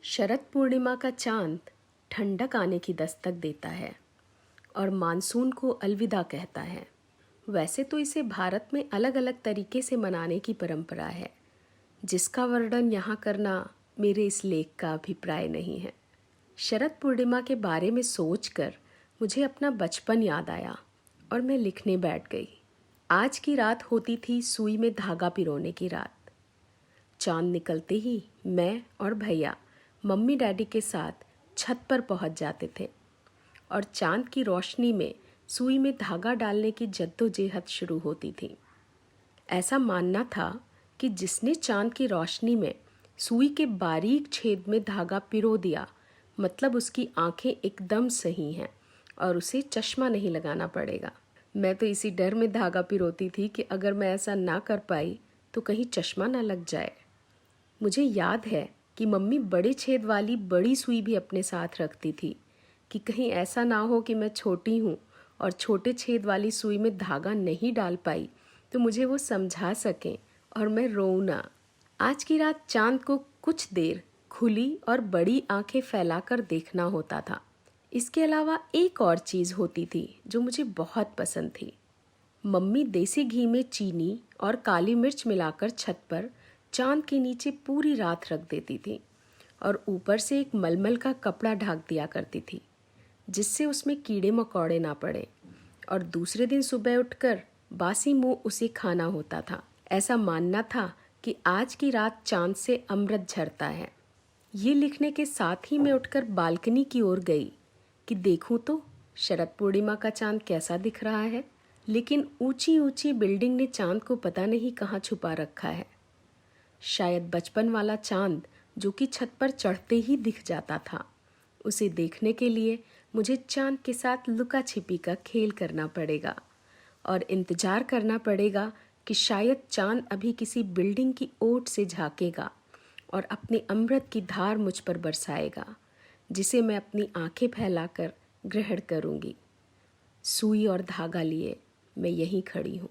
शरद पूर्णिमा का चांद ठंडक आने की दस्तक देता है और मानसून को अलविदा कहता है। वैसे तो इसे भारत में अलग अलग तरीके से मनाने की परंपरा है, जिसका वर्णन यहाँ करना मेरे इस लेख का अभिप्राय नहीं है। शरद पूर्णिमा के बारे में सोचकर मुझे अपना बचपन याद आया और मैं लिखने बैठ गई। आज की रात होती थी सुई में धागा पिरोने की रात। चांद निकलते ही मैं और भैया मम्मी डैडी के साथ छत पर पहुंच जाते थे और चांद की रोशनी में सुई में धागा डालने की जद्दोजहद शुरू होती थी। ऐसा मानना था कि जिसने चांद की रोशनी में सुई के बारीक छेद में धागा पिरो दिया, मतलब उसकी आंखें एकदम सही हैं और उसे चश्मा नहीं लगाना पड़ेगा। मैं तो इसी डर में धागा पिरोती थी कि अगर मैं ऐसा ना कर पाई तो कहीं चश्मा ना लग जाए। मुझे याद है कि मम्मी बड़े छेद वाली बड़ी सुई भी अपने साथ रखती थी कि कहीं ऐसा ना हो कि मैं छोटी हूँ और छोटे छेद वाली सुई में धागा नहीं डाल पाई तो मुझे वो समझा सकें और मैं रोऊं ना। आज की रात चांद को कुछ देर खुली और बड़ी आंखें फैलाकर देखना होता था। इसके अलावा एक और चीज़ होती थी जो मुझे बहुत पसंद थी। मम्मी देसी घी में चीनी और काली मिर्च मिलाकर छत पर चांद के नीचे पूरी रात रख देती थी और ऊपर से एक मलमल का कपड़ा ढक दिया करती थी, जिससे उसमें कीड़े मकोड़े ना पड़े और दूसरे दिन सुबह उठकर बासी मुंह उसे खाना होता था। ऐसा मानना था कि आज की रात चांद से अमृत झरता है। ये लिखने के साथ ही मैं उठकर बालकनी की ओर गई कि देखूं तो शरद पूर्णिमा का चांद कैसा दिख रहा है। लेकिन ऊंची ऊंची बिल्डिंग ने चांद को पता नहीं कहाँ छुपा रखा है। शायद बचपन वाला चांद जो कि छत पर चढ़ते ही दिख जाता था, उसे देखने के लिए मुझे चांद के साथ लुका छिपी का खेल करना पड़ेगा और इंतजार करना पड़ेगा कि शायद चांद अभी किसी बिल्डिंग की ओट से झांकेगा और अपने अमृत की धार मुझ पर बरसाएगा, जिसे मैं अपनी आंखें फैलाकर ग्रहण करूंगी। सुई और धागा लिए मैं यहीं खड़ी हूँ।